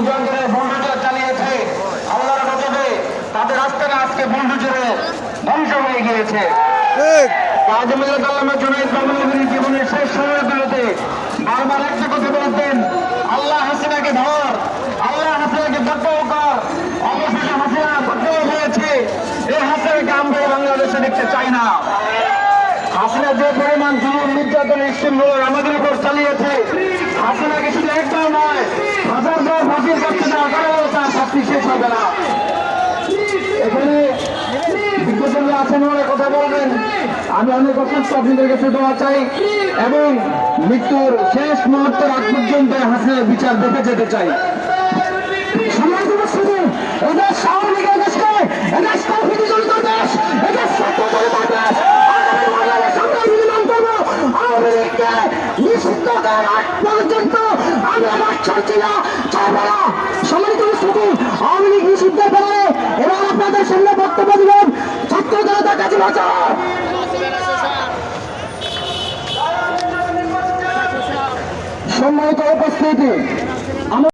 নির্যাতনের বুলডোজার চালিয়েছে, আল্লাহর গজবে তাদের আস্তানা আজকে বুলডোজারে ধ্বংস হয়ে গিয়েছে। কাজী মিল্লাত আল্লামা জুনায়েদ বাংলাদেশের জীবনের শেষ সময়গুলোতে বারবার একটা কথা বলতেন, আল্লাহ হাসিনাকে ধর, আল্লাহ হাসিনাকে দগ্ধ কর। অবশেষে হাসিনা দগ্ধ হয়েছে। এই হাসিনাকে আমরা বাংলাদেশে দেখতে চাই না। হাসিনা যে পরিমাণ জুলুম নির্যাতনের স্টিমরোলার আমাদের উপর চালিয়েছে, হাসিনাকে শুধু একবার নয়, হাজারবার ফাঁসির কাছে দেওয়া করেও তার শাস্তি শেষ হবে না। এখানে বিজ্ঞজনরা আছেন, ওরা কথা বলবেন। আমি অনেক অসুস্থ, আপনাদের কাছে দোয়া চাই এবং মৃত্যুর শেষ মুহূর্তের আগ পর্যন্ত হাসিনার বিচার দেখে যেতে চাই। নিষিদ্ধ করার আগ পর্যন্ত আমি আমার চর্চিলা চাইবে না। সম্মানিত উপস্থিতি, আওয়ামী লীগ নিষিদ্ধের পরে এবার আপনাদের সামনে বক্তব্য দিবেন ছাত্র জনতা কাজী বাঁচাও। সম্মানিত উপস্থিতি,